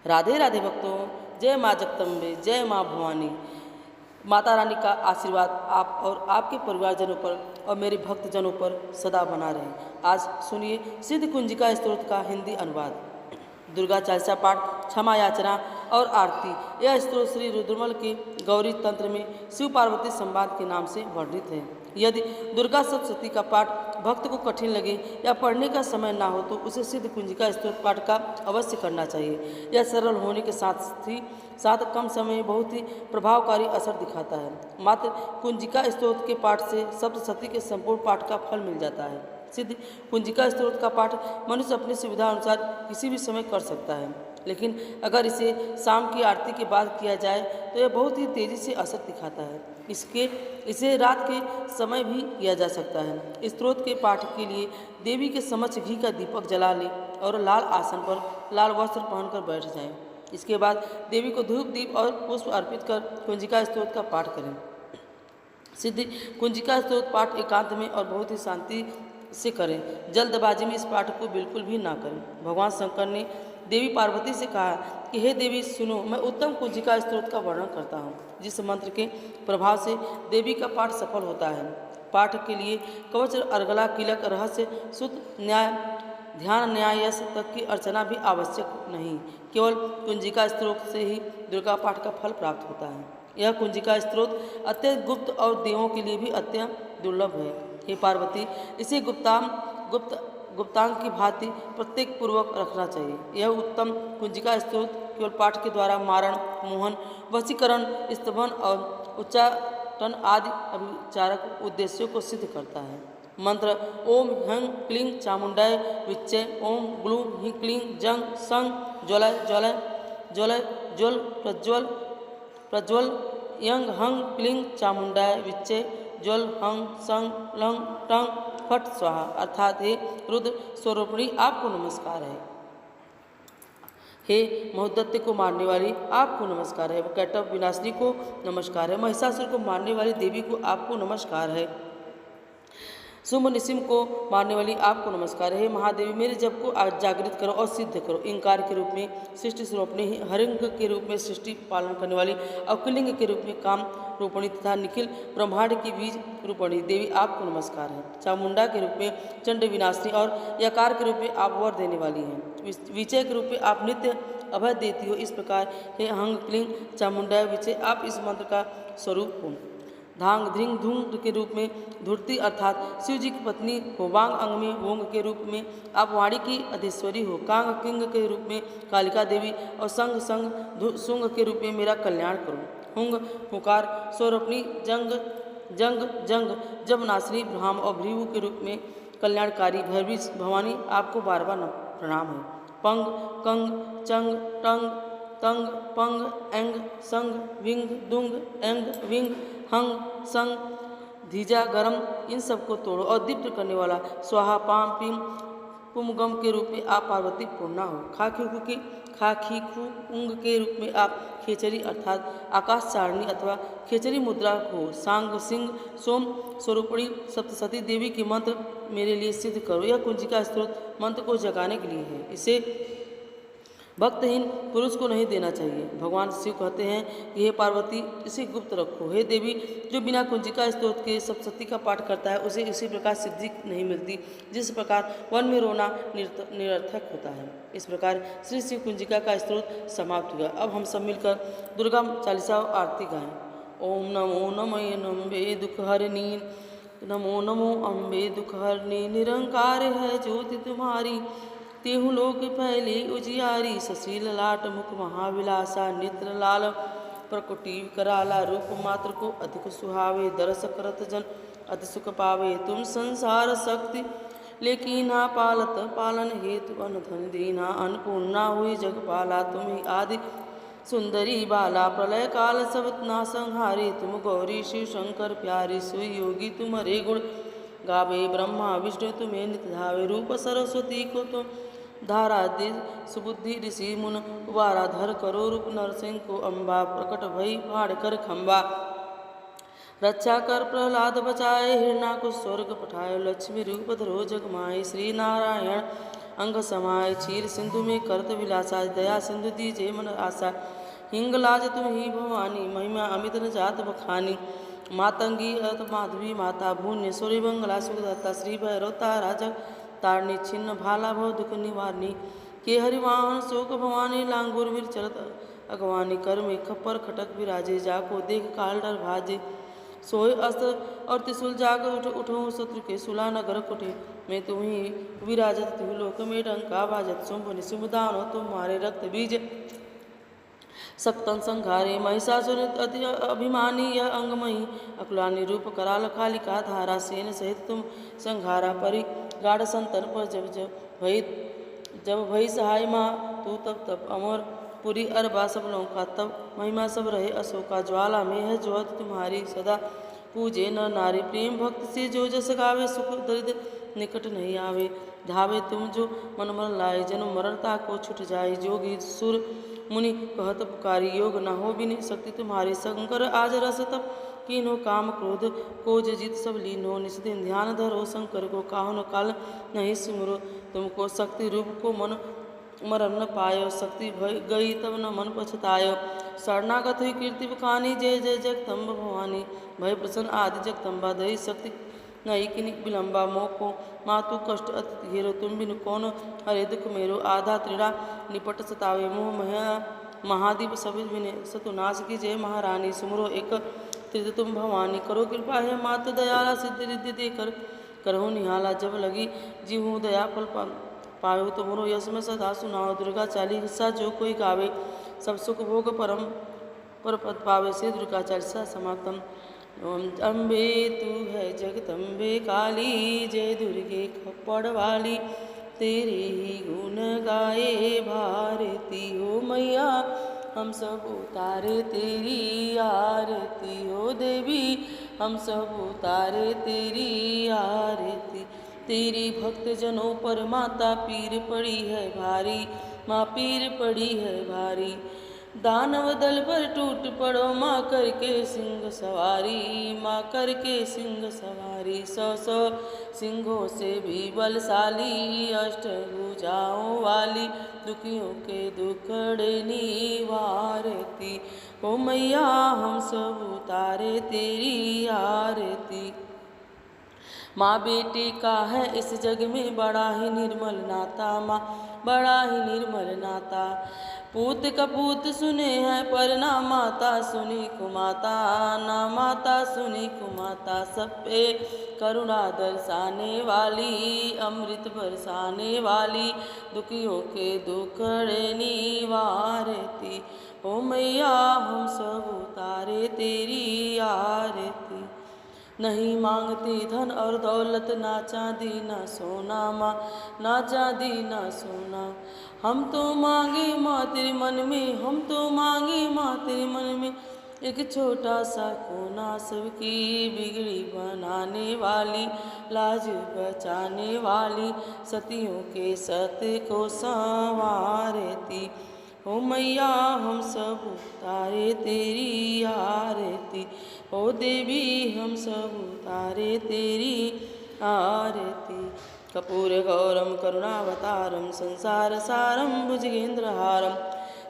राधे राधे भक्तों, जय माँ जगदम्बे, जय माँ भवानी। माता रानी का आशीर्वाद आप और आपके परिवारजनों पर और मेरे भक्तजनों पर सदा बना रहे। आज सुनिए सिद्ध कुंजिका स्तोत्र का हिंदी अनुवाद। दुर्गा चालीसा पाठ, क्षमा याचना और आरती। यह स्तोत्र श्री रुद्रमल के गौरी तंत्र में शिव पार्वती संवाद के नाम से वर्णित है। यदि दुर्गा सप्तशती का पाठ भक्त को कठिन लगे या पढ़ने का समय ना हो तो उसे सिद्ध कुंजिका स्तोत्र पाठ का अवश्य करना चाहिए। यह सरल होने के साथ कम समय में बहुत ही प्रभावकारी असर दिखाता है। मात्र कुंजिका स्तोत्र के पाठ से सप्तशती के संपूर्ण पाठ का फल मिल जाता है। सिद्ध कुंजिका स्तोत्र का पाठ मनुष्य अपनी सुविधा अनुसार किसी भी समय कर सकता है, लेकिन अगर इसे शाम की आरती के बाद किया जाए तो यह बहुत ही तेज़ी से असर दिखाता है। इसे रात के समय भी किया जा सकता है। स्तोत्र के पाठ के लिए देवी के समक्ष घी का दीपक जला लें और लाल आसन पर लाल वस्त्र पहनकर बैठ जाएं। इसके बाद देवी को धूप दीप और पुष्प अर्पित कर कुंजिका स्तोत्र का पाठ करें। सिद्ध कुंजिका स्तोत्र पाठ एकांत में और बहुत ही शांति से करें। जल्दबाजी में इस पाठ को बिल्कुल भी ना करें। भगवान शंकर ने देवी पार्वती से कहा कि हे देवी सुनो, मैं उत्तम कुंजिका स्तोत्र का वर्णन करता हूँ, जिस मंत्र के प्रभाव से देवी का पाठ सफल होता है। पाठ के लिए कवच, अर्गला, किलक, रहस्य, सुत, न्याय, ध्यान, न्याय, यश तक की अर्चना भी आवश्यक नहीं। केवल कुंजिका स्तोत्र से ही दुर्गा पाठ का फल प्राप्त होता है। यह कुंजिका स्तोत्र अत्यंत गुप्त और देवों के लिए भी अत्यंत दुर्लभ है। हे पार्वती, इसे गुप्तांग की भांति प्रत्येक पूर्वक रखना चाहिए। यह उत्तम कुंजिका स्तोत्र केवल पाठ के द्वारा मारण, मोहन, वशीकरण, स्तवन और उच्चाटन आदि अभिचारक उद्देश्यों को सिद्ध करता है। मंत्र ओम ह्ं क्लीं चामुंडाय विच्चे, ओम ग्लूं हीं क्लीं जंग संग ज्वलय ज्वलय ज्वलय ज्वल प्रज्वल प्रज्वल यंग हंग क्लीं चामुंडाय विच्चे, ज्वल हंग संग लंग टंग फट स्वाहा। अर्थात हे रुद्र स्वरूपिणी, आपको नमस्कार है। हे महोदत्य को मारने वाली, आपको नमस्कार है। कैटव विनाशिनी को नमस्कार है। महिषासुर को मारने वाली देवी को आपको नमस्कार है। शुंभ निशिम को मारने वाली आपको नमस्कार है। महादेवी, मेरे जप को जागृत करो और सिद्ध करो। इंकार के रूप में सृष्टि स्वरूपणी, हरिंग के रूप में सृष्टि पालन करने वाली, अवकलिंग के रूप में काम रूपणी तथा निखिल ब्रह्मांड की बीज रूपणी देवी आपको नमस्कार है। चामुंडा के रूप में चंड विनाशिनी और यकार के रूप में आप वर देने वाली हैं। विजय के रूप में आप नित्य अभय देती हो। इस प्रकार हे हंग क्लिंग चामुंडा विजय, आप इस मंत्र का स्वरूप हो। धांग ध्रिंग धूंग के रूप में धूर्ति अर्थात शिव जी की पत्नी हो। वांग अंग में वोंग के रूप में आप वाणी की अधीश्वरी हो। कांग किंग के रूप में कालिका देवी और संग संग सुंग के रूप में मेरा कल्याण करो। हुंग हुकार स्वरूपणी, जंग जंग जंग जब नासिनी, भ्राम और भ्रीवु के रूप में कल्याणकारी भैरवी भवानी, आपको बार बार प्रणाम है। पंग कंग चंग टंग तंग पंग एंग संग विंग दुंग एंग विंग हंग संग धीजा गरम, इन सब को तोड़ो और दीप्त करने वाला स्वाहा पाम पीम पुमगम के रूप में आप पार्वती पूर्णा हो। खाखीखू उंग के रूप में आप खेचरी अर्थात आकाश चारणी अथवा खेचरी मुद्रा हो। सांग सिंह सोम स्वरूपणी सप्तशती देवी के मंत्र मेरे लिए सिद्ध करो। यह कुंजिका स्तोत्र मंत्र को जगाने के लिए है। इसे भक्तहीन पुरुष को नहीं देना चाहिए। भगवान शिव कहते हैं कि हे पार्वती, इसे गुप्त रखो। हे देवी, जो बिना कुंजिका स्तोत्र के सप्तशती का पाठ करता है उसे इसी प्रकार सिद्धि नहीं मिलती जिस प्रकार वन में रोना निरर्थक होता है। इस प्रकार श्री शिव कुंजिका का स्तोत्र समाप्त हुआ। अब हम सब मिलकर दुर्गा चालीसा आरती गाएं। ओम नमो नमः अम्बे दुखहरिणी, नमो नमो अम्बे दुखहरिणी। निरंकार है ज्योति तुम्हारी, तेहु लोक फैले उजियारी। शशि ललाट मुख महाविलासा, नेत्र लाल प्रकुटी कराला। रूप मात्र को अधिक सुहावे, दरस करत जन अति सुख पावे। तुम संसार शक्ति लेकिन पालत पालन हेतु, अन धन दीना अन्नपूर्णा हुई जगपाला। तुम ही आदि सुंदरी बाला, प्रलय काल सब नासंहारी। तुम गौरी शिव शंकर प्यारी, सोई योगी तुम्हारे गुण गावे। ब्रह्मा विष्णु तुम्हें नित धावे, रूप सरस्वती को तुम धारा दे। सुबुद्धि ऋषि मुन उबारा, धर करो रूप नरसिंह को अम्बा। प्रकट भई फाड़ कर खम्बा, रक्षा कर प्रहलाद बचाए। हिरण्यकुश स्वर्ग पठाए, लक्ष्मी रूप धरो जग माए। श्री नारायण अंग समाय क्षीर सिंधु में करत विलासा दया सिंधु दीजे मन आशा हिंगलाज तुम ही भवानी महिमा अमित न जात बखानी मातंगी अत माधवी माता भुवनेश्वरी मंगला सुखदत्ता श्री भैरव तारा जग तारणी छिन्न भाला भव दुख निवारणी के हरिवाहन शोक भवानी लांगुर वीर चलत अगवानी कर में खप्पर खटक विराजे जाको देख काल डर भाजे सोए अस्त्र और त्रिशूल जाग उठो शत्रु के सुला नगर कुटे मैं तुम्ही विराजत तु लोक में डंका बाजत शुंभ निशुंभ दानो तुम्हारे रक्त बीज सप्तन संघारे महिषासुर अति अभिमानी यह अंगमयी अकुलानी रूप कराल कालिका धारा सेन सहित तुम संघारा परि गाढ़ संतन पर जब भई सहाय माँ तू तब अमर पुरी अरबा सब का तब महिमा सब रहे अशोका ज्वाला में है ज्योत तुम्हारी सदा पूजे न नारी प्रेम भक्त से जो जस गावे सुख दरिद्र निकट नहीं आवे धावे तुम जो मन मन लाए जन्म मरणता को छुट जाए जोगी सुर मुनि कहत पुकारी योग न हो बिन शक्ति तुम्हारे शंकर आज रस तप कीन्हो काम क्रोध को जित सब लीनो निस्दिन ध्यान धरो शंकर को काहो न काल नहीं सुमरो तुमको शक्ति रूप को मन मरण न पायो शक्ति भय गई तब न मन पछतायो शरणागत हुई कीर्ति बखानी जय जय जगदम्ब भवानी भय प्रसन्न आदि जगदम्बा दई शक्ति नहीं कि विलंबा मोको मातु कष्ट अति घेरो तुम बिन कौन हरे दुख मेरो आधा त्रिड़ा निपट सतावे मोह महादीप सब बिने सतुनाश की जय महारानी सुमरो एक त्रिद तुम भवानी करो कृपा है मात दयाला सिद्ध रिद्धि देकर करहु निहाला जब लगी जीवहूँ दया फल पायो तुमरो यश में सदा सुनाओ दुर्गा चालीसा जो कोई गावे सब सुख भोग परम पर पद पावे से दुर्गा चालीसा समाप्तम ओम अम्बे तू है जगदम्बे काली जय दुर्गे खप्पड़ वाली तेरे ही गुण गाए भारती हो मैया हम सब उतारे तेरी आरती हो देवी हम सब उतारे तेरी आरती तेरी भक्त जनों पर माता पीर पड़ी है भारी माँ पीर पड़ी है भारी दानव दल पर टूट पड़ो माँ करके सिंह सवारी माँ करके सिंह सवारी सौ सिंहों से भी बलशाली अष्टभुजाओं वाली दुखियों के दुखड़े निवारती ओ मैया हम सब उतारे तेरी आरती माँ बेटी का है इस जग में बड़ा ही निर्मल नाता माँ बड़ा ही निर्मल नाता पूत कपूत सुने हैं पर ना माता सुनी कुमाता ना माता सुनी कुमाता सब पे करुणा दर्शाने वाली अमृत बरसाने वाली दुखियों के दुखड़े निवारती ओ मैया हम सब उतारे तेरी आरती नहीं मांगती धन और दौलत ना चांदी ना सोना माँ ना चांदी ना सोना हम तो मांगे माँ तेरे मन में हम तो मांगे माँ तेरे मन में एक छोटा सा कोना सबकी बिगड़ी बनाने वाली लाज बचाने वाली सतियों के सत्य को संवारती ओ मैया हम सब उतारे तेरी आरती ओ देवी हम सब उतारे तेरी आरती कपूर गौरम करुणावतारम संसार सारम भुजगेन्द्रहारम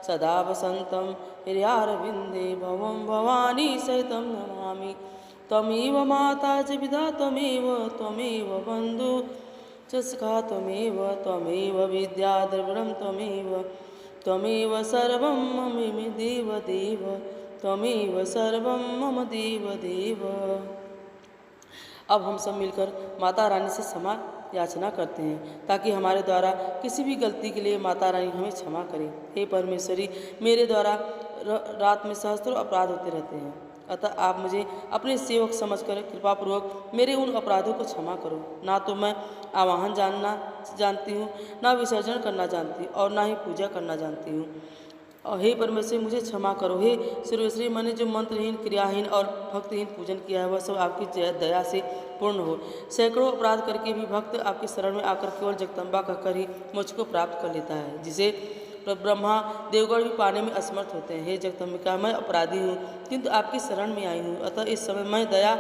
सदा वसंतम हृदयारविंदे भवम भवानी सहितं नमामि त्वमेव माता च पिता त्वमेव बन्धु च सखा त्वमेव विद्या द्रविणं त्वमेव सर्वं मम देव त्वमेव सर्वं मम देव। अब हम सब मिलकर माता रानी से क्षमा याचना करते हैं ताकि हमारे द्वारा किसी भी गलती के लिए माता रानी हमें क्षमा करे। हे परमेश्वरी, मेरे द्वारा रात में सहस्त्रों अपराध होते रहते हैं, अतः आप मुझे अपने सेवक समझकर कृपापूर्वक मेरे उन अपराधों को क्षमा करो। ना तो मैं आवाहन जानती हूँ, ना विसर्जन करना जानती और ना ही पूजा करना जानती हूँ। और हे परमेश्वरी, मुझे क्षमा करो। हे सर्वेश्वरी, मैंने जो मंत्रहीन, क्रियाहीन और भक्तहीन पूजन किया है वह सब आपकी दया से पूर्ण हो। सैकड़ों अपराध करके भी भक्त आपकी शरण में आकर केवल जगदम्बा कहकर ही मुझको प्राप्त कर लेता है, जिसे ब्रह्मा देवगण भी पाने में असमर्थ होते हैं। हे जगदम्बिका, मैं अपराधी हूँ किंतु आपकी शरण में आई हूँ, अतः इस समय मैं दया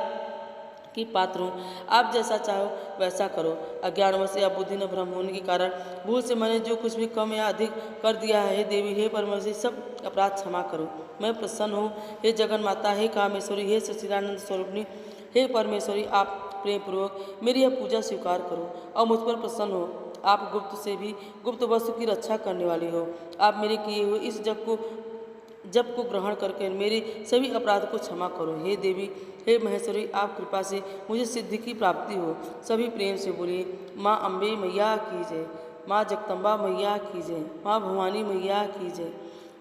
की पात्र हूँ। आप जैसा चाहो वैसा करो। अज्ञानवश या बुद्धि न भ्रम होने के कारण भूल से मैंने जो कुछ भी कम या अधिक कर दिया है, हे देवी, हे परमेश्वरी, सब अपराध क्षमा करो। मैं प्रसन्न हूँ, हे जगन माता, हे कामेश्वरी, हे सच्चिदानंद स्वरूपिणी, हे परमेश्वरी, आप प्रेम पूर्वक मेरी यह पूजा स्वीकार करो और मुझ पर प्रसन्न हो। आप गुप्त से भी गुप्त वस्तु की रक्षा करने वाली हो। आप मेरे किए हुए इस जप को ग्रहण करके मेरे सभी अपराध को क्षमा करो। हे देवी, हे महेश्वरी, आप कृपा से मुझे सिद्धि की प्राप्ति हो। सभी प्रेम से बोलिए, माँ अम्बे मैया की जय, माँ जगदम्बा मैया की जय, माँ भवानी मैया की जय।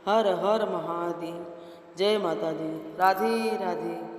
हर हर महादेव। जय माता दी। राधे राधे।